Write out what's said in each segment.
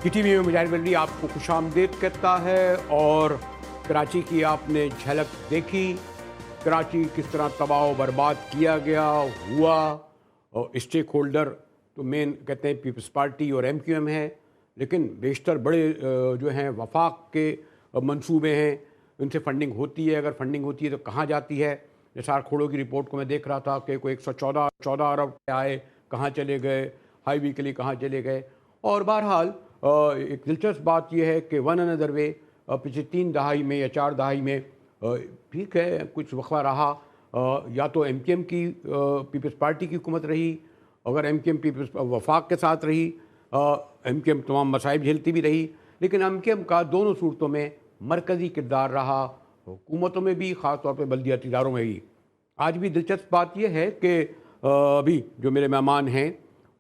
کی T V میں مجاہد بلدی آپ کو خوش آمدید کہتا ہے، اور کراچی کی آپ نے جھلک دیکھی، کراچی کس طرح تباہ و برباد کیا گیا ہوا. اور اسٹیک ہولڈر تو مین کہتے ہیں پیپلز پارٹی اور ایم کیو ایم ہے، لیکن بیشتر بڑے جو ہیں وفاق کے منصوبے ہیں، ان سے فنڈنگ ہوتی ہے. اگر فنڈنگ ہوتی ہے تو کہاں جاتی ہے؟ نثار کھوڑو کی رپورٹ کو میں دیکھ رہا تھا کہ کوئی 114 ارب آئے، کہاں چلے گئے، ہائی وے کے لیے کہاں چلے گئے. اور بہرحال ایک دلچسپ بات یہ ہے کہ ون اندر وے پچھلے 3 دہائی میں یا 4 دہائی میں ٹھیک ہے کچھ وقفہ رہا. یا تو ایم کیو ایم کی پیپلز پارٹی کی حکومت رہی، اگر ایم کیو ایم پیپلز وفاق کے ساتھ رہی، ایم کیو ایم تمام مصائب جھیلتی بھی رہی، لیکن ایم کیو ایم کا دونوں صورتوں میں مرکزی کردار رہا، حکومتوں میں بھی، خاص طور پہ بلدیاتی اداروں میں بھی. آج بھی دلچسپ بات یہ ہے کہ ابھی جو میرے مہمان ہیں،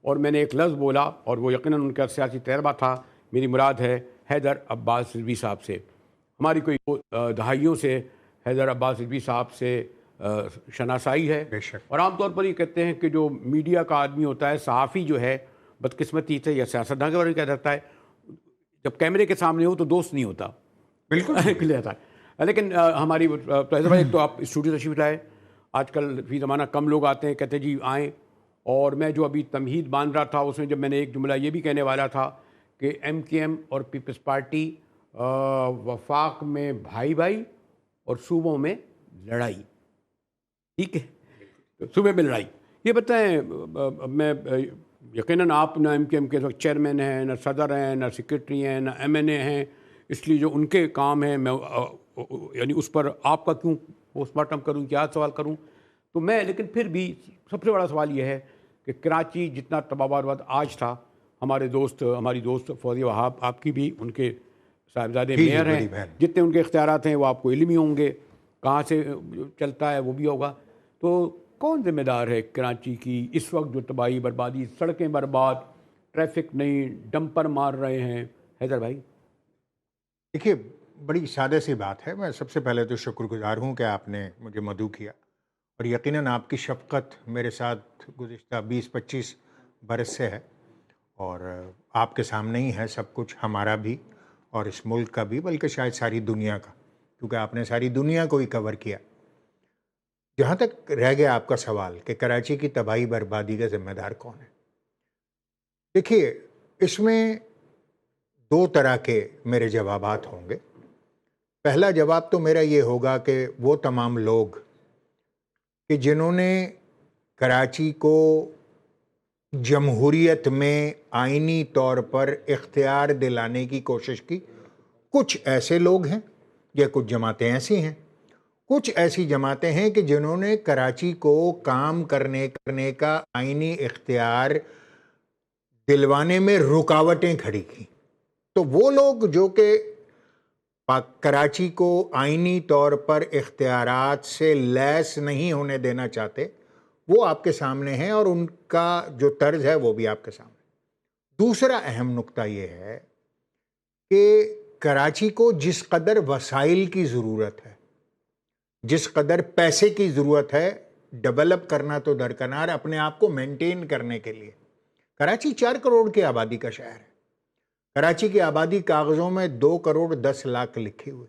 اور میں نے ایک لفظ بولا اور وہ یقیناً ان کا سیاسی تجربہ تھا، میری مراد ہے حیدر عباس رضوی صاحب سے. ہماری کوئی دہائیوں سے حیدر عباس رضوی صاحب سے شناسائی ہے، بے شک. اور عام طور پر یہ کہتے ہیں کہ جو میڈیا کا آدمی ہوتا ہے، صحافی جو ہے، بدقسمتی سے یا سیاستدان کے بارے میں کہہ سکتا ہے، جب کیمرے کے سامنے ہو تو دوست نہیں ہوتا. بالکل ہوتا ہے. لیکن ہماری ایک تو آپ اسٹوڈیو تشریف لائے، آج کل فی زمانہ کم لوگ آتے ہیں، کہتے جی آئیں. اور میں جو ابھی تمہید باندھ رہا تھا اس میں جب میں نے ایک جملہ یہ بھی کہنے والا تھا کہ ایم کیو ایم اور پیپلز پارٹی وفاق میں بھائی بھائی اور صوبوں میں لڑائی. ٹھیک ہے، صوبے میں لڑائی. یہ بتائیں، میں یقیناً آپ نہ ایم کیو ایم کے وقت چیئرمین ہیں، نہ صدر ہیں، نہ سیکرٹری ہیں، نہ ایم این اے ہیں، اس لیے جو ان کے کام ہیں میں یعنی اس پر آپ کا کیوں پوسٹ مارٹم کروں، کیا سوال کروں. تو میں لیکن پھر بھی سب سے بڑا سوال یہ ہے کہ کراچی جتنا تباہ برباد آج تھا، ہماری دوست فوزیہ وہاب، آپ کی بھی ان کے صاحبزادے میئر ہیں، بڑی بہن. جتنے ان کے اختیارات ہیں وہ آپ کو علمی ہوں گے، کہاں سے چلتا ہے وہ بھی ہوگا. تو کون ذمہ دار ہے کراچی کی اس وقت جو تباہی بربادی، سڑکیں برباد، ٹریفک نہیں، ڈمپر مار رہے ہیں؟ حیدر بھائی. دیکھیے، بڑی سادہ سی بات ہے. میں سب سے پہلے تو شکر گزار ہوں کہ آپ نے مجھے مدعو کیا، اور یقیناً آپ کی شفقت میرے ساتھ گزشتہ 20-25 برس سے ہے، اور آپ کے سامنے ہی ہے سب کچھ، ہمارا بھی اور اس ملک کا بھی، بلکہ شاید ساری دنیا کا، کیونکہ آپ نے ساری دنیا کو ہی کور کیا. جہاں تک رہ گیا آپ کا سوال کہ کراچی کی تباہی بربادی کا ذمہ دار کون ہے، دیکھیے اس میں 2 طرح کے میرے جوابات ہوں گے. پہلا جواب تو میرا یہ ہوگا کہ وہ تمام لوگ کہ جنہوں نے کراچی کو جمہوریت میں آئینی طور پر اختیار دلانے کی کوشش کی، کچھ ایسے لوگ ہیں یا کچھ جماعتیں ایسی ہیں، کچھ ایسی جماعتیں ہیں کہ جنہوں نے کراچی کو کام کرنے کا آئینی اختیار دلوانے میں رکاوٹیں کھڑی کی. تو وہ لوگ جو کہ کراچی کو آئینی طور پر اختیارات سے لیس نہیں ہونے دینا چاہتے، وہ آپ کے سامنے ہیں، اور ان کا جو طرز ہے وہ بھی آپ کے سامنے. دوسرا اہم نقطہ یہ ہے کہ کراچی کو جس قدر وسائل کی ضرورت ہے، جس قدر پیسے کی ضرورت ہے ڈیولپ کرنا تو درکنار، اپنے آپ کو مینٹین کرنے کے لیے، کراچی 4 کروڑ کی آبادی کا شہر ہے. کراچی کی آبادی کاغذوں میں 2 کروڑ 10 لاکھ لکھی ہوئی.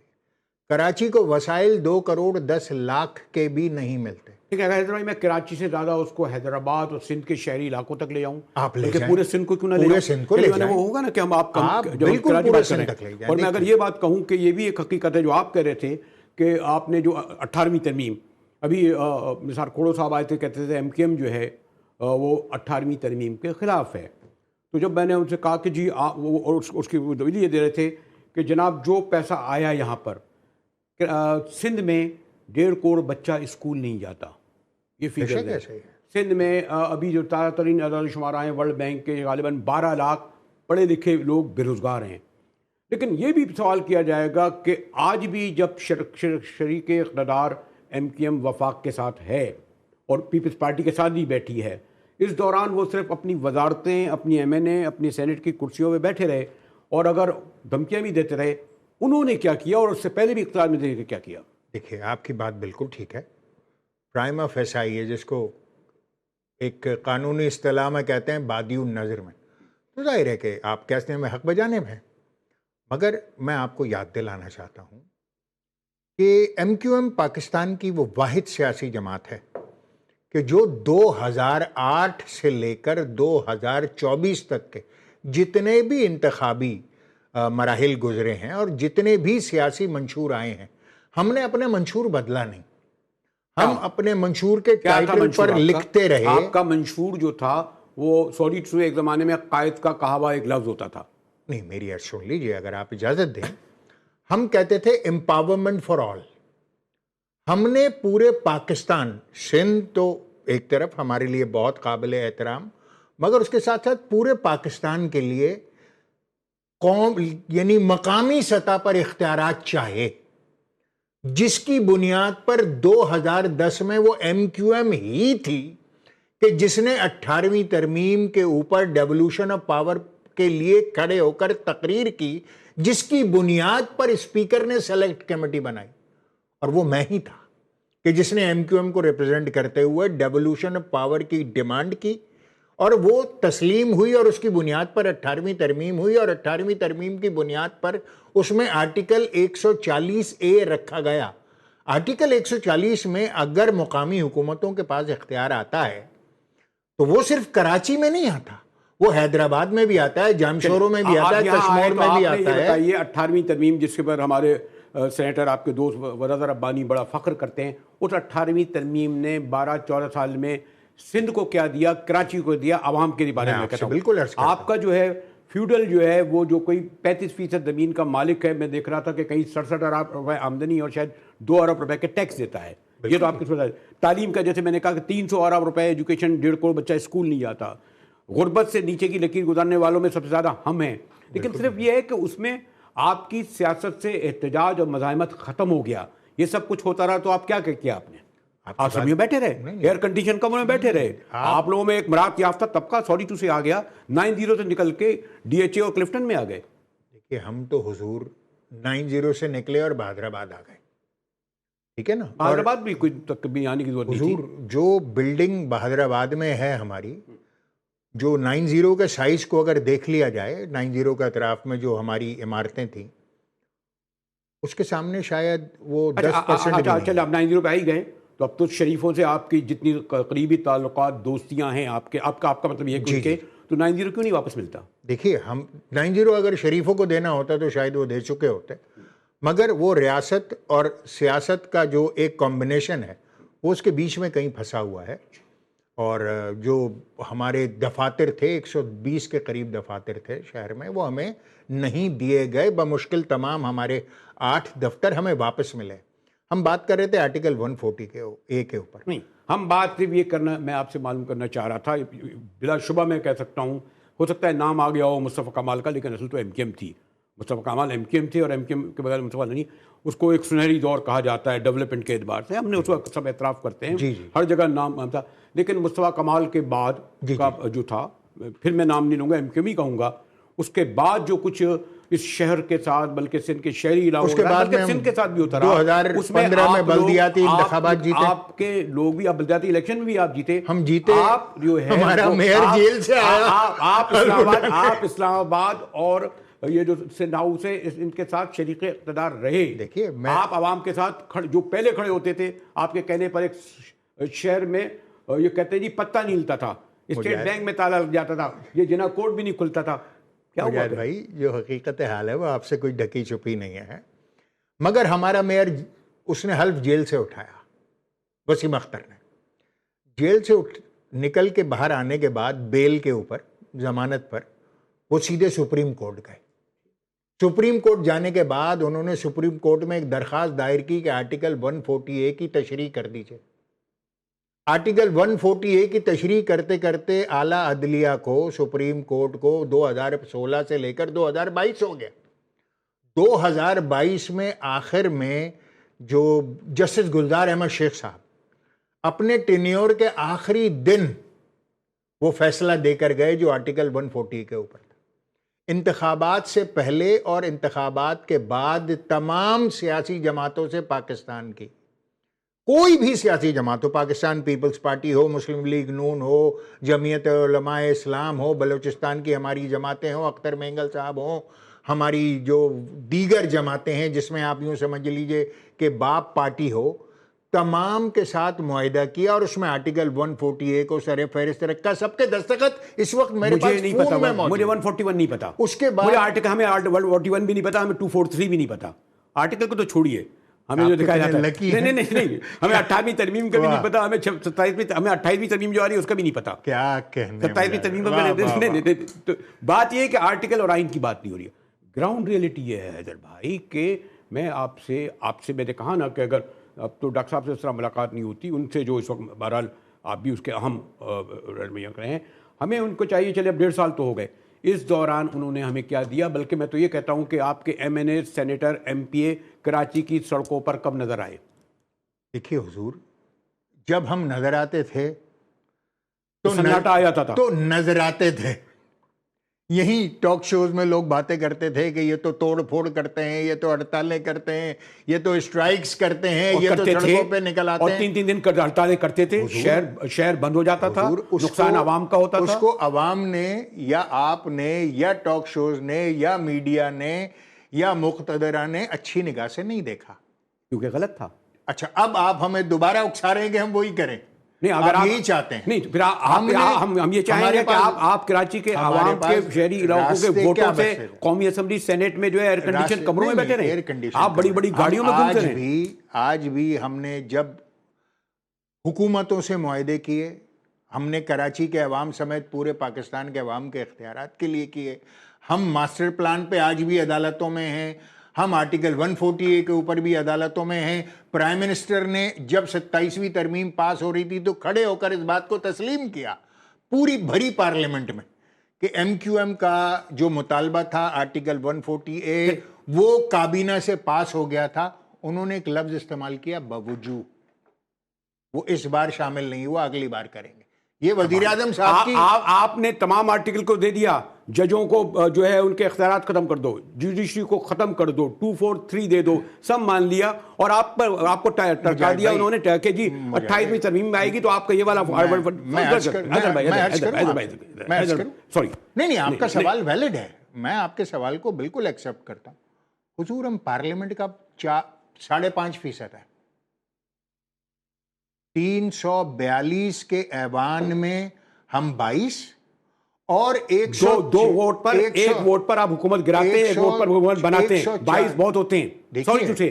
کراچی کو وسائل 2 کروڑ 10 لاکھ کے بھی نہیں ملتے. اگر حیدرآباد میں کراچی سے زیادہ اس کو حیدرآباد اور سندھ کے شہری علاقوں تک لے جاؤں، آپ لے بلکہ جائیں، پورے سندھ کو کیوں نہ لے پورے جاؤں؟ سندھ کو لے جائیں. وہ ہوگا نا کہ ہم آپ جب بالکل کراچی پورے بات کر رہے سندھ تک لے ہیں. جائیں. اور میں اگر یہ بات کہوں کہ یہ بھی ایک حقیقت ہے جو آپ کہہ رہے تھے کہ آپ نے جو 18ویں ترمیم، ابھی نثار کھوڑو صاحب آئے تھے، کہتے تھے ایم کیو ایم جو ہے وہ 18ویں ترمیم کے خلاف ہے. تو جب میں نے ان سے کہا کہ جی اس کی دلیل یہ دے رہے تھے کہ جناب جو پیسہ آیا یہاں پر سندھ میں 1.5 کروڑ بچہ اسکول نہیں جاتا، یہ فگر ہے. سندھ میں ابھی جو تازہ ترین اعداد و شمار آئے ہیں ورلڈ بینک کے، غالباً 12 لاکھ پڑھے لکھے لوگ بے روزگار ہیں. لیکن یہ بھی سوال کیا جائے گا کہ آج بھی جب شریک اقتدار ایم کیو ایم وفاق کے ساتھ ہے اور پیپلز پارٹی کے ساتھ بھی بیٹھی ہے، اس دوران وہ صرف اپنی وزارتیں، اپنی ایم این اے، اپنی سینٹ کی کرسیوں پہ بیٹھے رہے، اور اگر دھمکیاں بھی دیتے رہے. انہوں نے کیا کیا، اور اس سے پہلے بھی اقتدار میں دیکھ کے کیا کیا؟ دیکھیے آپ کی بات بالکل ٹھیک ہے. پرائما فیسائی ہے، جس کو ایک قانونی اصطلاح میں کہتے ہیں بادی النظر میں. تو ظاہر ہے کہ آپ کہتے ہیں میں حق بجانب ہیں. مگر میں آپ کو یاد دلانا چاہتا ہوں کہ ایم کیو ایم پاکستان کی وہ واحد سیاسی جماعت ہے کہ جو 2008 سے لے کر 2024 تک کے جتنے بھی انتخابی مراحل گزرے ہیں اور جتنے بھی سیاسی منشور آئے ہیں، ہم نے اپنے منشور بدلا نہیں. ہم اپنے منشور کے ٹائٹل پر لکھتے رہے. آپ کا منشور جو تھا وہ سوری ٹرو ایک زمانے میں قائد کا کہا ہوا ایک لفظ ہوتا تھا. نہیں، میری عرض سن لیجئے اگر آپ اجازت دیں. ہم کہتے تھے امپاورمنٹ فار آل. ہم نے پورے پاکستان، سندھ تو ایک طرف ہمارے لیے بہت قابل احترام، مگر اس کے ساتھ ساتھ پورے پاکستان کے لیے قوم یعنی مقامی سطح پر اختیارات چاہے، جس کی بنیاد پر 2010 میں وہ ایم کیو ایم ہی تھی کہ جس نے 18ویں ترمیم کے اوپر ڈیولوشن آف پاور کے لیے کھڑے ہو کر تقریر کی، جس کی بنیاد پر اسپیکر نے سلیکٹ کمیٹی بنائی. اور وہ میں ہی تھا کہ جس نے ایم کیو ایم کو ریپرزینٹ کرتے ہوئے ڈیولوشن آف پاور کی ڈیمانڈ کی، اور وہ تسلیم ہوئی اور اس کی بنیاد پر 18ویں ترمیم ہوئی. اور 18ویں ترمیم کی بنیاد پر اس میں آرٹیکل 140A رکھا گیا. آرٹیکل 140 میں اگر مقامی حکومتوں کے پاس اختیار آتا ہے تو وہ صرف کراچی میں نہیں آتا، وہ حیدرآباد میں بھی آتا ہے، جامشورو میں بھی آتا ہے، کشمیر میں بھی آتا ہے. یہ 18ویں ترمیم جس کے پر ہمارے سینیٹر آپ کے دوست ورادہ ربانی بڑا فخر کرتے ہیں، اس 18ویں ترمیم نے 12-14 سال میں سندھ کو کیا دیا، کراچی کو دیا، عوام کے بارے میں کہتا ہوں. بالکل آپ کا جو ہے فیوڈل جو ہے وہ جو کوئی 35% زمین کا مالک ہے، میں دیکھ رہا تھا کہ کہیں 67 ارب روپے آمدنی اور شاید 2 ارب روپے کے ٹیکس دیتا ہے. یہ تو آپ کی سوچ. تعلیم کا جیسے میں نے کہا کہ 300 ارب روپے ایجوکیشن، 1.5 کروڑ بچہ اسکول نہیں جاتا. غربت سے نیچے کی لکیر گزارنے والوں میں سب سے زیادہ ہم ہیں. لیکن صرف یہ ہے کہ اس میں آپ کی سیاست سے احتجاج اور مزاحمت ختم ہو گیا. یہ سب کچھ ہوتا رہا تو آپ کیا کیا آپ نے؟ آپ سب میں بیٹھے رہے، ایئر کنڈیشن کمروں میں بیٹھے رہے. آپ لوگوں میں ایک مراعات یافتہ طبقہ 42 سے آ گیا، 90 سے نکل کے ڈی ایچ اے اور کلفٹن میں آ گئے. دیکھیے ہم تو حضور 90 سے نکلے اور بہادر آباد آ گئے، ٹھیک ہے نا. بہادر آباد بھی کوئی تکبیر آنے کی ضرورت نہیں تھی. حضور جو بلڈنگ بہادر آباد میں ہے ہماری، جو 90 کے سائز کو اگر دیکھ لیا جائے، 90 کے اطراف میں جو ہماری عمارتیں تھیں، اس کے سامنے شاید وہ 10% چلے آپ 90 پہ آ ہی گئے تو اب تو شریفوں سے آپ کی جتنی قریبی تعلقات، دوستیاں ہیں آپ کا مطلب یہ ہے کہ تو 90 کیوں نہیں واپس ملتا؟ دیکھیے ہم 90 اگر شریفوں کو دینا ہوتا تو شاید وہ دے چکے ہوتے، مگر وہ ریاست اور سیاست کا جو ایک کمبینیشن ہے وہ اس کے بیچ میں کہیں پھنسا ہوا ہے. اور جو ہمارے دفاتر تھے، 120 کے قریب دفاتر تھے شہر میں، وہ ہمیں نہیں دیے گئے. بمشکل تمام ہمارے 8 دفتر ہمیں واپس ملے. ہم بات کر رہے تھے آرٹیکل 140 کے اوپر. نہیں، ہم بات صرف یہ کرنا، میں آپ سے معلوم کرنا چاہ رہا تھا. بلا شبہ میں کہہ سکتا ہوں، ہو سکتا ہے نام آ گیا ہو مصطفیٰ کمال کا، لیکن اصل تو ایم کیو ایم تھی. مصطفیٰ کمال ایم کیو ایم تھے، اور ایم کیو ایم کے بغیر مصطفیٰ نہیں. اس کو ایک سنہری دور کہا جاتا ہے ڈیولپمنٹ کے اعتبار سے. ہم نے اس وقت سب اعتراف کرتے ہیں، ہر جگہ نام تھا. لیکن مصطفیٰ کمال کے بعد کا جو تھا، پھر میں نام نہیں لوں گا، ایم کیو ایم ہی کہوں گا. اس کے بعد جو کچھ اس شہر کے ساتھ، بلکہ سندھ کے شہری علاقوں کے ساتھ، بلکہ سندھ کے ساتھ بھی ہوتا رہا. 2015 میں بلدیاتی انتخابات جیتے، آپ کے لوگ بھی، آپ بلدیاتی الیکشن بھی آپ جیتے. ہم جیتے، آپ جو ہے ہمارا میئر جیل سے آیا. آپ اسلام آباد اور یہ جو سندھ ہاؤس ہے، ان کے ساتھ شریک اقتدار رہے. دیکھیے آپ عوام کے ساتھ جو پہلے کھڑے ہوتے تھے، آپ کے کہنے پر ایک شہر میں یہ کہتے ہیں جی پتہ نہیں ہلتا تھا، اسٹیٹ بینک میں تالا لگ جاتا تھا، یہ جنا کوڈ بھی نہیں کھلتا تھا. کیا ہوا بھائی؟ جو حقیقت حال ہے وہ آپ سے کوئی ڈھکی چھپی نہیں ہے. مگر ہمارا میئر، اس نے حلف جیل سے اٹھایا، وسیم اختر نے. جیل سے نکل کے باہر آنے کے بعد بیل کے اوپر، ضمانت پر، وہ سیدھے سپریم کورٹ گئے. سپریم کورٹ جانے کے بعد انہوں نے سپریم کورٹ میں ایک درخواست دائر کی کہ آرٹیکل 140A کی تشریح کر دیجئے. آرٹیکل 140A کی تشریح کرتے کرتے اعلیٰ عدلیہ کو، سپریم کورٹ کو 2016 سے لے کر 2022 ہو گیا. 2022 میں آخر میں جو جسٹس گلزار احمد شیخ صاحب اپنے ٹینیور کے آخری دن وہ فیصلہ دے کر گئے جو آرٹیکل 140 کے اوپر تھا. انتخابات سے پہلے اور انتخابات کے بعد تمام سیاسی جماعتوں سے پاکستان کی کوئی بھی سیاسی جماعت ہو، پاکستان پیپلز پارٹی ہو، مسلم لیگ نون ہو، جمعیت علماء اسلام ہو، بلوچستان کی ہماری جماعتیں ہوں، اختر مینگل صاحب ہوں، ہماری جو دیگر جماعتیں ہیں جس میں آپ یوں سمجھ لیجئے کہ باپ پارٹی ہو، تمام کے ساتھ معاہدہ کیا اور اس میں آرٹیکل 148 کو سر فہرست رکھا، سب کے دستخط اس وقت میرے مجھے پاس نہیں پتا، فون میں مجھے موجود۔ 141 نہیں پتا، اس کے بعد مجھے آرٹیکل، ہمیں 141 بھی نہیں پتا، ہمیں 243 بھی نہیں پتا، آرٹیکل کو تو چھوڑیے، ہمیں جو دکھایا جاتا ہے نہیں نہیں نہیں، ہمیں 28ویں ترمیم کا بھی نہیں پتا، ہمیں 27ویں، ہمیں 28ویں ترمیم جو آ رہی ہے اس کا بھی نہیں پتا، کیا کہنے 27ویں ترمیم کا۔ بات یہ ہے کہ آرٹیکل اور آئین کی بات نہیں ہو رہی ہے، گراؤنڈ ریئلٹی یہ ہے حیدر بھائی کہ میں آپ سے میں نے کہا نا کہ اگر اب تو ڈاکٹر صاحب سے اس طرح ملاقات نہیں ہوتی، ان سے جو اس وقت بہرحال آپ بھی اس کے اہم رہنمائیاں رہے ہیں، ہمیں ان کو چاہیے، چلے اب 1.5 سال تو ہو گئے، اس دوران انہوں نے ہمیں کیا دیا، بلکہ میں تو یہ کہتا ہوں کہ آپ کے ایم این اے، سینیٹر، ایم پی اے کراچی کی سڑکوں پر کب نظر آئے؟ دیکھیے حضور، جب ہم نظر آتے تھے تو سناٹا آ جاتا تھا، تو نظر آتے تھے، یہی ٹاک شوز میں لوگ باتیں کرتے تھے کہ یہ تو توڑ پھوڑ کرتے ہیں، یہ تو ہڑتالیں کرتے ہیں، یہ تو اسٹرائکس کرتے ہیں، یہ تو سڑکوں پہ نکل آتے اور ہیں، 3 دن ہڑتالیں کرتے تھے، شہر بند ہو جاتا تھا، نقصان عوام کا ہوتا تھا۔ اس کو عوام نے یا آپ نے یا ٹاک شوز نے یا میڈیا نے یا مقتدرہ نے اچھی نگاہ سے نہیں دیکھا، کیونکہ غلط تھا۔ اچھا اب آپ ہمیں دوبارہ اکسا رہے ہیں کہ ہم وہی کریں؟ نہیں، اگر آپ یہی چاہتے ہیں؟ نہیں، پھر ہم یہ چاہیں گے کہ آپ کراچی کے عوام کے شہری علاقوں کے ووٹوں سے قومی اسمبلی سینیٹ میں جو ہے ایئر کنڈیشن کمروں میں بیٹھے رہیں، آپ بڑی بڑی گاڑیوں میں گھومتے رہیں۔ آج بھی ہم نے جب حکومتوں سے معاہدے کیے، ہم نے کراچی کے عوام سمیت پورے پاکستان کے عوام کے اختیارات کے لیے کیے، ہم ماسٹر پلان پہ آج بھی عدالتوں میں ہیں، ہم آرٹیکل 148 کے اوپر بھی عدالتوں میں ہیں۔ پرائم منسٹر نے جب 27ویں ترمیم پاس ہو رہی تھی تو کھڑے ہو کر اس بات کو تسلیم کیا پوری بھری پارلیمنٹ میں کہ ایم کیو ایم کا جو مطالبہ تھا آرٹیکل 148 وہ کابینہ سے پاس ہو گیا تھا۔ انہوں نے ایک لفظ استعمال کیا، باوجود، وہ اس بار شامل نہیں ہوا، اگلی بار کریں گے۔ یہ وزیر اعظم صاحب کی، آپ نے تمام آرٹیکل کو دے دیا، ججوں کو جو ہے ان کے اختیارات ختم کر دو، جوڈیشری کو ختم کر دو، 243 دے دو، سب مان لیا، اور آپ کو ٹرکا دیا انہوں نے کہ جی 28ویں ترمیم میں آئے گی تو آپ کا یہ والا سوری نہیں آپ کا سوال ویلڈ ہے، میں آپ کے سوال کو بالکل ایکسپٹ کرتا ہوں۔ حضور ہم پارلیمنٹ کا 5.5% ہے، 342 کے ایوان میں ہم 22 اور 2 ووٹ پر، 1 ووٹ پر آپ حکومت گراتے ہیں، 1 ووٹ پر حکومت بناتے ہیں، 22 بہت ہوتے ہیں۔ سوری ٹو سے،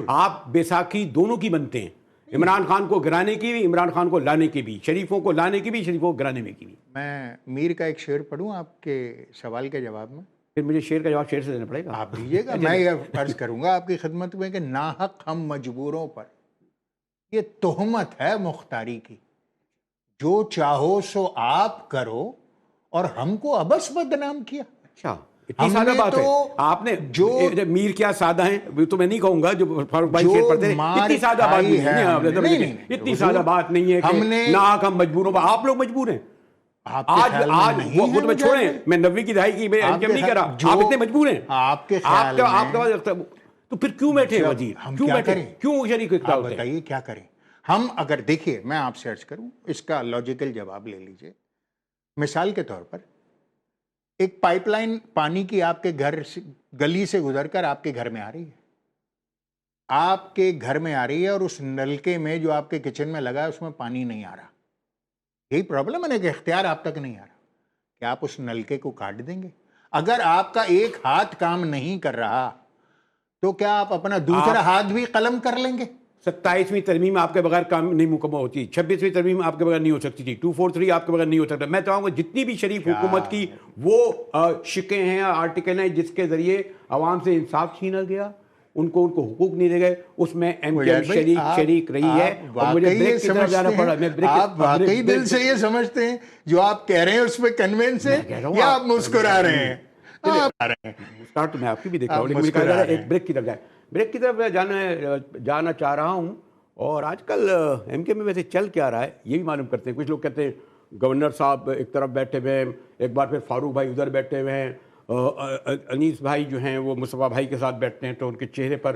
آپ بیساکھی دونوں کی بنتے ہیں، عمران خان کو گرانے کی بھی، عمران خان کو لانے کی بھی، شریفوں کو لانے کی بھی، شریفوں کو گرانے میں کی بھی۔ میں میر کا ایک شعر پڑھوں آپ کے سوال کے جواب میں؟ پھر مجھے شعر کا جواب شعر سے دینا پڑے گا؟ آپ دیجیے گا، میں یہ عرض کروں گا آپ کی خدمت میں کہ ناحق ہم مجبوروں پر یہ تہمت ہے مختاری کی، جو چاہو سو آپ کرو اور ہم کو ابس بدنام کیا۔ اچھا، اتنی سادہ بات ہے؟ آپ نے جو میر کیا سادہ ہیں تو میں نہیں کہوں گا، جو فاروق بھائی شعر پڑھتے ہیں، اتنی سادہ بات نہیں ہے، اتنی سادہ بات نہیں ہے کہ ناحق ہم مجبوروں پر، آپ لوگ مجبور ہیں۔ آج وہ تو میں چھوڑیں، میں 90 کی دہائی کی میں انجم نہیں کرا، آپ اتنے مجبور ہیں، آپ کے خیال میں تو پھر کیوں بیٹھے وزیر، کیوں بیٹھے، کیوں شریک اقتدار ہوتے ہیں؟ بتائیے کیا کریں ہم؟ اگر دیکھیے میں آپ سے عرض کروں، اس کا لاجیکل جواب لے لیجئے۔ مثال کے طور پر ایک پائپ لائن پانی کی آپ کے گھر گلی سے گزر کر آپ کے گھر میں آ رہی ہے، آپ کے گھر میں آ رہی ہے، اور اس نلکے میں جو آپ کے کچن میں لگا ہے اس میں پانی نہیں آ رہا۔ یہی پرابلم ہے نا کہ اختیار آپ تک نہیں آ رہا، کہ آپ اس نلکے کو کاٹ دیں گے؟ اگر آپ کا ایک ہاتھ کام نہیں کر رہا تو کیا آپ اپنا دوسرا ہاتھ بھی قلم کر لیں گے؟ 27ویں ترمیم آپ کے بغیر کام نہیں مکمل ہوتی، 26ویں ترمیم آپ کے بغیر نہیں ہو سکتی تھی، 243 آپ کے بغیر نہیں ہو سکتا۔ میں چاہوں گا جتنی بھی شریف حکومت کی وہ شکیں ہیں، آرٹیکل ہیں جس کے ذریعے عوام سے انصاف چھینا گیا، ان کو حقوق نہیں دے گئے، اس میں ایم کیو ایم شریک رہی ہے، اور مجھے بریک کی طرف جانا پڑا۔ آپ واقعی دل سے یہ سمجھتے ہیں جو آپ کہہ رہے ہیں اس پہ کنوینس ہیں، یا آپ مسکرا رہے ہیں؟ اسٹارٹ میں آپ کی بھی دیکھ رہا ہوں، لیکن مجھے کہا ایک بریک کی طرف جائے، بریک کی طرف جانا چاہ رہا ہوں۔ اور آج کل ایم کے میں ویسے چل کیا رہا ہے یہ بھی معلوم کرتے ہیں۔ کچھ لوگ کہتے ہیں گورنر صاحب ایک طرف بیٹھے ہوئے ہیں، ایک بار پھر فاروق بھائی ادھر بیٹھے ہوئے ہیں، انیس بھائی جو ہیں وہ مصطفیٰ بھائی کے ساتھ بیٹھتے ہیں تو ان کے چہرے پر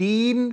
3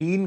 3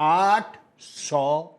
800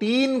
3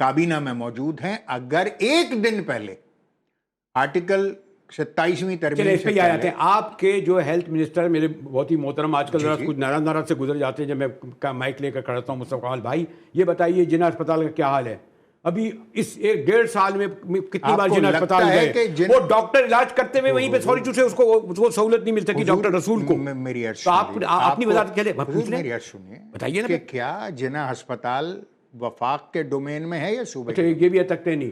کابینہ میں موجود ہیں. اگر ایک دن پہلے آرٹیکل 27ویں چلے ترمیم اس پہ سے ہی آ جاتے ہیں. آپ کے جو ہیلتھ منسٹر میرے بہت ہی محترم آج کل ذرا جی. کچھ ناراض سے گزر جاتے ہیں جب میں مائک لے کر کھڑا ہوں. مصطفیٰ کمال بھائی یہ بتائیے جنا اسپتال کا کیا حال ہے؟ ابھی اس 1.5 سال میں کتنی بار جنا اسپتال گئے؟ وہ ڈاکٹر علاج کرتے ہوئے وہیں پہ سوری چوسے اس کو سہولت نہیں مل سکی ڈاکٹر رسول کو. میری عرض تو آپ اپنی وضاحت کے لیے میری عرض سنیے بتائیے نا کہ کیا جنا ہسپتال وفاق کے ڈومین میں ہے یا صوبے؟ اچھا یہ بھی تکتے نہیں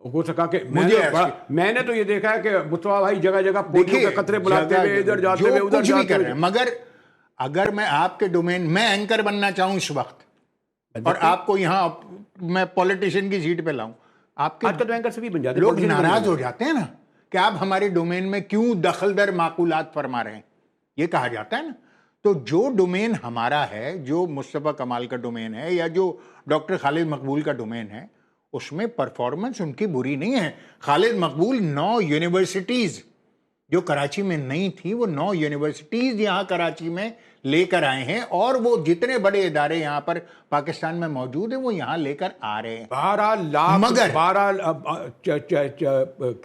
ہو سکا کہ میں نے تو یہ دیکھا ہے کہ مصطفیٰ بھائی جگہ جگہ پولیو کے قطرے بلاتے ہوئے ادھر جاتے ہوئے ادھر جاتے ہوئے. مگر اگر میں آپ کے ڈومین میں اینکر بننا چاہوں اس وقت اور آپ کو یہاں میں پولیٹیشین کی سیٹ پہ لاؤں, آپ کے اینکر سے بھی بن جاتے ہیں, لوگ ناراض ہو جاتے ہیں نا کہ آپ ہمارے ڈومین میں کیوں دخل در معقولات فرما رہے ہیں, یہ کہا جاتا ہے نا. تو جو ڈومین ہمارا ہے, جو مصطفیٰ کمال کا ڈومین ہے یا جو ڈاکٹر خالد مقبول کا ڈومین ہے, اس میں پرفارمنس ان کی بری نہیں ہے. خالد مقبول 9 یونیورسٹیز جو کراچی میں نہیں تھی, وہ 9 یونیورسٹیز یہاں کراچی میں لے کر آئے ہیں, اور وہ جتنے بڑے ادارے یہاں پر پاکستان میں موجود ہیں وہ یہاں لے کر آ رہے ہیں. 12 لاکھ مگر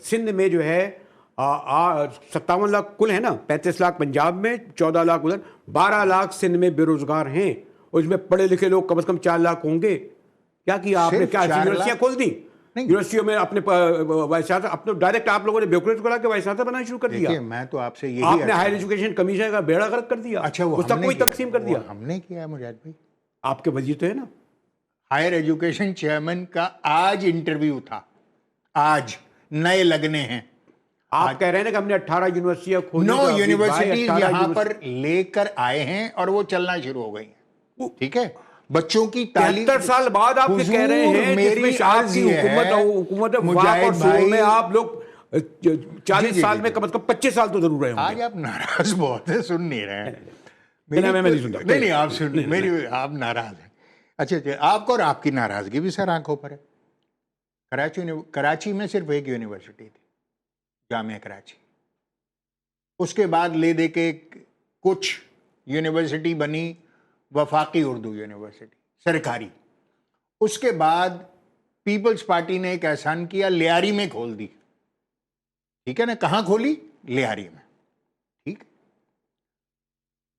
سندھ میں جو ہے 57 لاکھ کل ہے نا, 35 لاکھ پنجاب میں, 14 لاکھ ادھر, 12 لاکھ سندھ میں بے روزگار ہیں, اور اس میں پڑھے لکھے لوگ کم از کم 4 لاکھ ہوں گے. کیا کیا آپ نے؟ کیا یونیورسٹیاں کھول دی؟ یونیورسٹیوں میں اپنے وائس چانسلر اپنے ڈائریکٹ آپ لوگوں نے بیوکریٹ کرا کے وائس چانسلر بنانا شروع کر دیا. میں تو آپ سے یہی آپ نے ہائر ایجوکیشن کمیشن کا بیڑا غرق کر دیا. اچھا وہ اس تک کوئی تقسیم کر دیا ہم نے کیا ہے مجاہد بھائی؟ آپ کے وزیر تو ہے نا. ہائر ایجوکیشن چیئرمین کا آج انٹرویو تھا, آج نئے لگنے ہیں. آپ کہہ رہے ہیں کہ ہم نے 18 یونیورسٹیاں کھولی, 9 یونیورسٹیز یہاں پر لے کر آئے ہیں اور وہ چلنا شروع ہو گئی ہیں. ٹھیک ہے, بچوں کی تعلیم 73 سال بعد آپ کہہ رہے ہیں میری آپ کی حکومت مجاہد بھائی میں آپ لوگ 40 سال میں کم از کم 25 سال تو ضرور رہے ہوں. آج آپ ناراض بہت ہیں, سن نہیں رہے ہیں. میں نہیں سنتا. نہیں آپ سن میری, آپ ناراض ہیں. اچھا آپ کو, اور آپ کی ناراضگی بھی سر آنکھوں پر ہے. کراچی میں صرف ایک یونیورسٹی تھی, جامعہ کراچی. اس کے بعد لے دے کے کچھ یونیورسٹی بنی, وفاقی اردو یونیورسٹی سرکاری. اس کے بعد پیپلز پارٹی نے ایک احسان کیا, لیاری میں کھول دی. ٹھیک ہے نا, کہاں کھولی؟ لیاری میں. ٹھیک,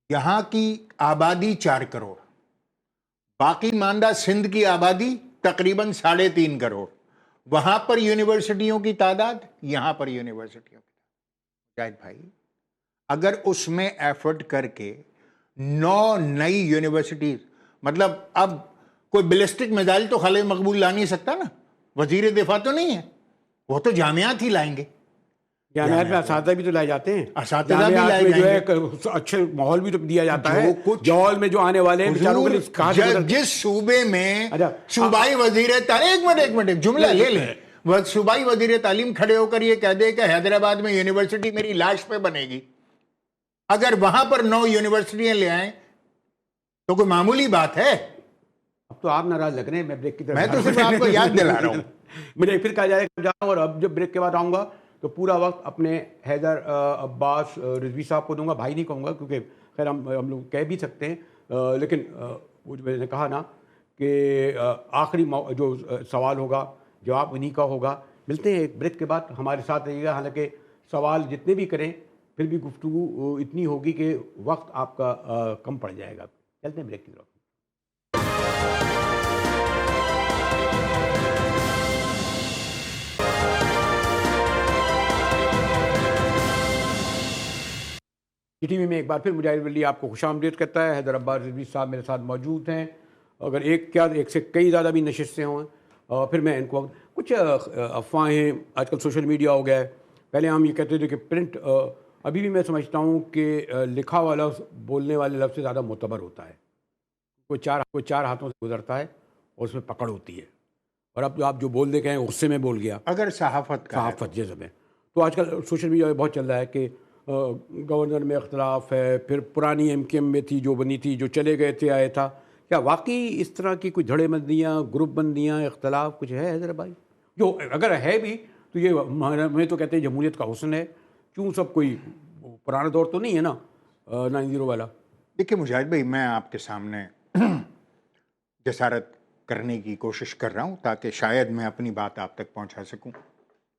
یہاں کی آبادی 4 کروڑ, باقی ماندہ سندھ کی آبادی تقریباً 3.5 کروڑ. وہاں پر یونیورسٹیوں کی تعداد, یہاں پر یونیورسٹیوں کی تعداد. شاید بھائی اگر اس میں ایفرٹ کر کے 9 نئی یونیورسٹیز, مطلب اب کوئی بیلسٹک میزائل تو خالد مقبول لا نہیں سکتا نا, وزیر دفاع تو نہیں ہے, وہ تو جامعات ہی لائیں گے. جامعات میں اساتذہ بھی تو لائے جاتے ہیں, اساتذہ بھی لائے جو ہے اچھے ماحول بھی تو دیا جاتا ہے. ماحول میں جو آنے والے ہیں بیچاروں کے لیے, جس صوبے میں صوبائی وزیر تعلیم, ایک منٹ جملہ لے لیں, صوبائی وزیر تعلیم کھڑے ہو کر یہ کہہ دے کہ حیدرآباد میں یونیورسٹی میری لاش پہ بنے گی, اگر وہاں پر 9 یونیورسٹیاں لے آئیں تو کوئی معمولی بات ہے؟ اب تو آپ ناراض لگ رہے ہیں. میں بریک کی طرف, میں تو صرف آپ کو یاد دلا رہا ہوں. مجھے پھر کہا جائے گا جاؤں, اور اب جب بریک کے بعد آؤں گا تو پورا وقت اپنے حیدر عباس رضوی صاحب کو دوں گا. بھائی نہیں کہوں گا کیونکہ خیر ہم لوگ کہہ بھی سکتے ہیں, لیکن وہ جو میں نے کہا نا کہ آخری جو سوال ہوگا جواب انہی کا ہوگا. ملتے ہیں ایک بریک کے بعد, ہمارے ساتھ رہیے گا. حالانکہ سوال جتنے بھی کریں پھر بھی گفتگو اتنی ہوگی کہ وقت آپ کا کم پڑ جائے گا. چلتے ہیں بریک کی طرف. ٹی وی میں ایک بار پھر مجاہد ولی آپ کو خوش آمدید کرتا ہے. حیدر عباس رضوی صاحب میرے ساتھ موجود ہیں. اگر ایک سے کئی زیادہ بھی نشستیں ہوں, پھر میں ان کو کچھ افواہیں, آج کل سوشل میڈیا ہو گیا ہے. پہلے ہم یہ کہتے تھے کہ پرنٹ, ابھی بھی میں سمجھتا ہوں کہ لکھا ہوا لفظ بولنے والے لفظ سے زیادہ معتبر ہوتا ہے. کوئی چار ہاتھوں سے گزرتا ہے اور اس میں پکڑ ہوتی ہے, اور اب آپ جو بول دے کہیں غصے میں بول گیا, اگر صحافت جیسے میں. تو آج کل سوشل میڈیا میں بہت چل رہا ہے کہ گورنر میں اختلاف ہے, پھر پرانی ایم کیو ایم میں تھی جو بنی تھی, جو چلے گئے تھے آئے تھا. کیا واقعی اس طرح کی کوئی دھڑے بندیاں, گروپ بندیاں, اختلاف کچھ ہے حیدر بھائی؟ جو اگر ہے بھی تو یہ ہمیں تو کہتے ہیں جمہوریت کا حسن ہے. کیوں سب کوئی پرانا دور تو نہیں ہے نا 90 والا؟ دیکھیے مجاہد بھائی, میں آپ کے سامنے جسارت کرنے کی کوشش کر رہا ہوں تاکہ شاید میں اپنی بات آپ تک پہنچا سکوں.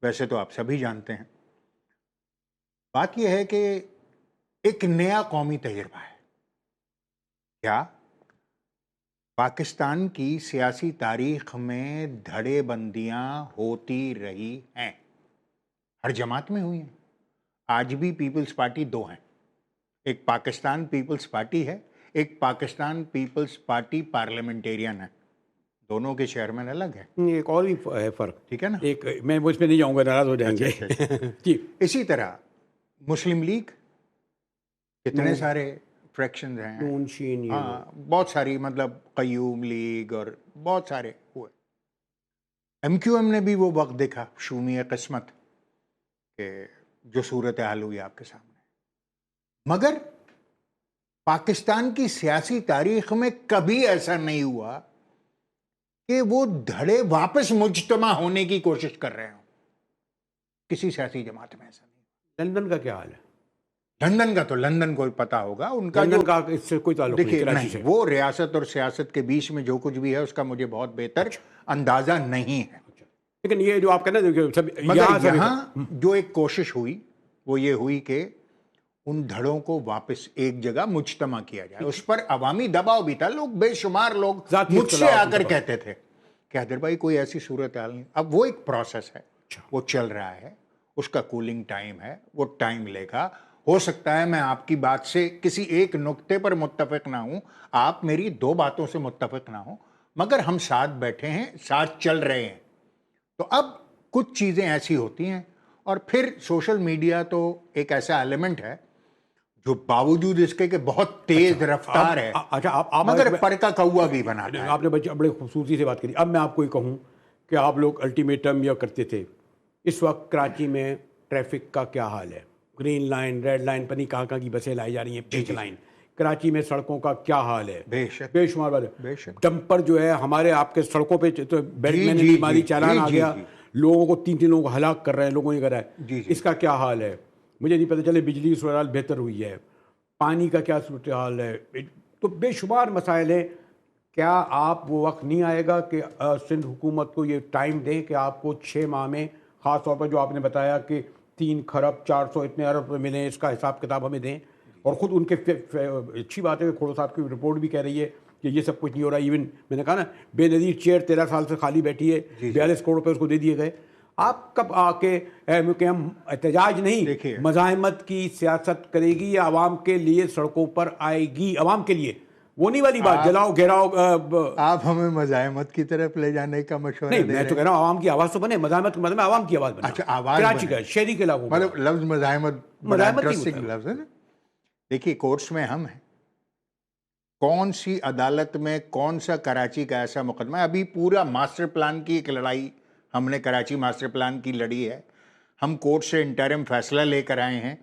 ویسے تو آپ سبھی جانتے ہیں. بات یہ ہے کہ ایک نیا قومی تجربہ ہے. کیا پاکستان کی سیاسی تاریخ میں دھڑے بندیاں ہوتی رہی ہیں, ہر جماعت میں ہوئی ہیں. آج بھی پیپلز پارٹی دو ہیں, ایک پاکستان پیپلز پارٹی ہے, ایک پاکستان پیپلز پارٹی پارلیمنٹیرین ہے. دونوں کے چیئرمین الگ ہیں. ایک اور بھی ہے فرق, ٹھیک ہے نا. ایک میں اس پہ نہیں جاؤں گا, ناراض ہو جائیں گے. جی. اسی طرح مسلم لیگ, کتنے سارے فریکشنز ہیں, نون شین, ہاں بہت ساری, مطلب قیوم لیگ اور بہت سارے ہوئے. ایم کیو ایم نے بھی وہ وقت دیکھا, شومی قسمت, کہ جو صورتحال ہوئی آپ کے سامنے. مگر پاکستان کی سیاسی تاریخ میں کبھی ایسا نہیں ہوا کہ وہ دھڑے واپس مجتمع ہونے کی کوشش کر رہے ہوں. کسی سیاسی جماعت میں ایسا نہیں. لندن کا کیا حال ہے؟ لندن کا تو لندن کو پتا ہوگا, ان کا لندن کا اس سے کوئی تعلق نہیں دیکھیے کراچی نہیں, سے. وہ ریاست اور سیاست کے بیچ میں جو کچھ بھی ہے اس کا مجھے بہت بہتر اندازہ نہیں ہے. لیکن یہ جو آپ کہنا مگر یہاں جو ایک کوشش ہوئی وہ یہ ہوئی کہ ان دھڑوں کو واپس ایک جگہ مجتمع کیا جائے. اس پر عوامی دباؤ بھی تھا, لوگ بے شمار لوگ مجھ سے آ کر کہتے تھے کہ حیدر بھائی کوئی ایسی صورتحال نہیں. اب وہ ایک پروسیس ہے, وہ چل رہا ہے, اس کا کولنگ ٹائم ہے, وہ ٹائم لے گا. ہو سکتا ہے میں آپ کی بات سے کسی ایک نقطے پر متفق نہ ہوں, آپ میری دو باتوں سے متفق نہ ہوں, مگر ہم ساتھ بیٹھے ہیں, ساتھ چل رہے ہیں. تو اب کچھ چیزیں ایسی ہوتی ہیں, اور پھر سوشل میڈیا تو ایک ایسا ایلیمنٹ ہے جو باوجود اس کے کہ بہت تیز رفتار ہے, مگر پر کا کوا بھی بناتا ہے. آپ نے بڑے خوبصورتی سے بات کری. اب میں آپ کو یہ کہوں کہ آپ لوگ الٹیمیٹم یا کرتے تھے, اس وقت کراچی میں ٹریفک کا کیا حال ہے؟ گرین لائن, ریڈ لائن, پتہ نہیں کہاں کی بسیں لائی جا رہی ہیں, پنک لائن. کراچی میں سڑکوں کا کیا حال ہے؟ بے شک, بے شمار بات ہے. بے شک. ڈمپر جو ہے ہمارے آپ کے سڑکوں پہ, تو بیلٹ مین بیماری چالان آ گیا, لوگوں کو 3 لوگوں کو ہلاک کر رہے ہیں, لوگوں نے کرا ہے. اس کا کیا حال ہے؟ مجھے نہیں پتہ چلے بجلی کی صورتحال بہتر ہوئی ہے, پانی کا کیا صورتحال ہے. تو بے شمار مسائل ہیں. کیا آپ وہ وقت نہیں آئے گا کہ سندھ حکومت کو یہ ٹائم دیں کہ آپ کو 6 ماہ میں, خاص طور پر جو آپ نے بتایا کہ 3 خرب 400 اتنے ارب روپے ملیں, اس کا حساب کتاب ہمیں دیں. اور خود ان کے اچھی بات ہے کہ کھوڑو صاحب کی رپورٹ بھی کہہ رہی ہے کہ یہ سب کچھ نہیں ہو رہا. ایون میں نے کہا نا, بے نظیر چیئر 13 سال سے خالی بیٹھی ہے, 42 کروڑ روپے اس کو دے دیے گئے. آپ کب آ کے کہ ہم احتجاج نہیں, مزاحمت کی سیاست کرے گی یا عوام کے لیے سڑکوں پر آئے گی, عوام کے لیے, وہ نہیں والی بات جلاؤ گھیراؤ. آپ ہمیں مزاحمت کی طرف لے جانے کا مشورہ نہیں, میں تو کہہ رہا ہوں عوام کی آواز تو بنے, مزاحمت مطلب عوام کی آواز بنے. اچھا, آواز کراچی کا شہری کے علاقوں مطلب لفظ مزاحمت انٹرسٹنگ لفظ ہے نا. دیکھیے کورٹس میں ہم ہیں, کون سی عدالت میں کون سا کراچی کا ایسا مقدمہ ہے. ابھی پورا ماسٹر پلان کی ایک لڑائی ہم نے کراچی ماسٹر پلان کی لڑی ہے. ہم کورٹ سے انٹرم فیصلہ لے کر آئے ہیں.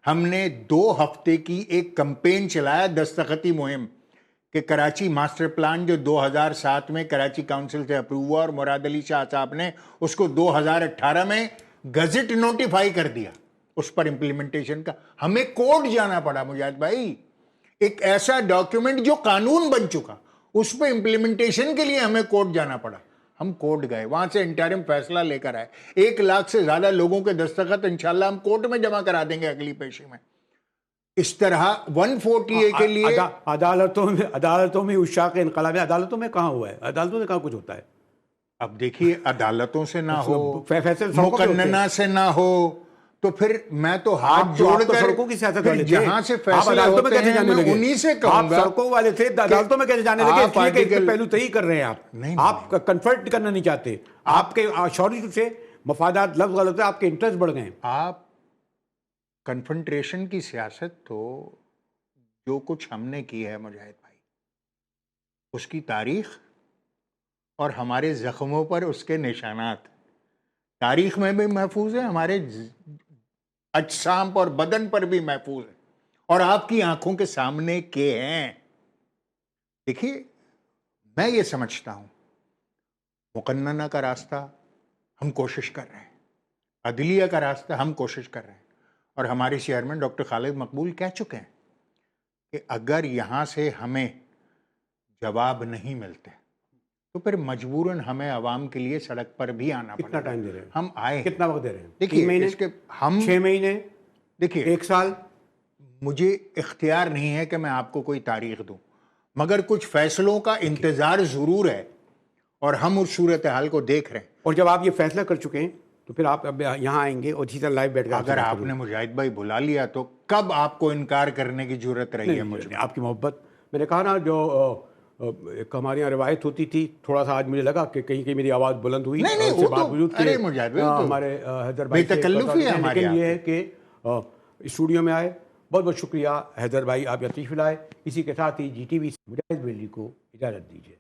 ہم نے 2 ہفتے کی ایک کمپین چلایا, دستخطی مہم, کہ کراچی ماسٹر پلان جو 2007 میں کراچی کاؤنسل سے اپروو ہوا, اور مراد علی شاہ صاحب نے اس کو 2018 میں گزٹ نوٹیفائی کر دیا, اس پر امپلیمنٹیشن کا ہمیں کورٹ جانا پڑا. مجاہد بھائی, ایک ایسا ڈاکیومنٹ جو قانون بن چکا, اس پہ امپلیمنٹیشن کے لیے ہمیں کورٹ جانا پڑا. ہم کورٹ گئے, وہاں سے انٹرم فیصلہ لے کر آئے. 1 لاکھ سے زیادہ لوگوں کے دستخط انشاءاللہ ہم کورٹ میں جمع کرا دیں گے اگلی پیشی میں. اس طرح 140A کے لیے عدالتوں میں عشاق انقلاب, عدالتوں میں کہاں ہوا ہے؟ عدالتوں میں کہاں کچھ ہوتا ہے؟ اب دیکھیے, عدالتوں سے نہ ہو, فیصلے مقننہ سے نہ ہو, تو پھر میں تو ہاتھ جوڑ کر سڑکوں کی سیاست والے تھے, جہاں سے فیصلے ہوتے ہیں میں انہی سے کہوں گا. سڑکوں والے تھے, عدالتوں میں کیسے جانے لگے؟ اس لیے کہ پہلو صحیح کر رہے ہیں آپ کنفرٹ کرنا نہیں چاہتے, آپ کے شوری سے مفادات, لفظ غلط ہے, آپ کے انٹرسٹ بڑھ گئے. آپ کنفنٹریشن کی سیاست تو جو کچھ ہم نے کی ہے مجاہد بھائی, اس کی تاریخ اور ہمارے زخموں پر اس کے نشانات تاریخ میں بھی محفوظ ہیں, ہمارے اجسام اور بدن پر بھی محفوظ ہیں, اور آپ کی آنکھوں کے سامنے کے ہیں. دیکھیے, میں یہ سمجھتا ہوں مقننہ کا راستہ ہم کوشش کر رہے ہیں, عدلیہ کا راستہ ہم کوشش کر رہے ہیں, اور ہمارے چیئرمین ڈاکٹر خالد مقبول کہہ چکے ہیں کہ اگر یہاں سے ہمیں جواب نہیں ملتے تو پھر مجبوراً ہمیں عوام کے لیے سڑک پر بھی آنا کتنا پڑا. ٹائم دے رہے ہیں؟ ہم آئے. کتنا وقت دے رہے ہیں؟ 3 دیکھیے مہینے، اس کے ہم 6 مہینے، دیکھیے 1 سال؟ مجھے اختیار نہیں ہے کہ میں آپ کو کوئی تاریخ دوں، مگر کچھ فیصلوں کا انتظار ضرور ہے اور ہم اس صورتحال کو دیکھ رہے ہیں. اور جب آپ یہ فیصلہ کر چکے ہیں تو پھر آپ اب یہاں آئیں گے اور اسی طرح لائیو بیٹھ کر اگر آپ نے مجاہد بھائی بلا لیا تو کب آپ کو انکار کرنے کی ضرورت رہی ہے مجھ میں؟ آپ کی محبت، میں نے کہا نا، جو ایک ہمارے یہاں روایت ہوتی تھی، تھوڑا سا آج مجھے لگا کہ کہیں کہیں میری آواز بلند ہوئی. نہیں اس سے وہ بات تو وجود ارے مجاہد بھائی تو ہمارے حیدر بھائی بے تکلفی ہے ہمارے لیکن یہ یہاں. ہے کہ اسٹوڈیو میں آئے. بہت بہت شکریہ حیدر بھائی، آپ تشریف لائے. اسی کے ساتھ ہی جی ٹی وی سے مجاہد بریلوی کو اجازت دیجیے.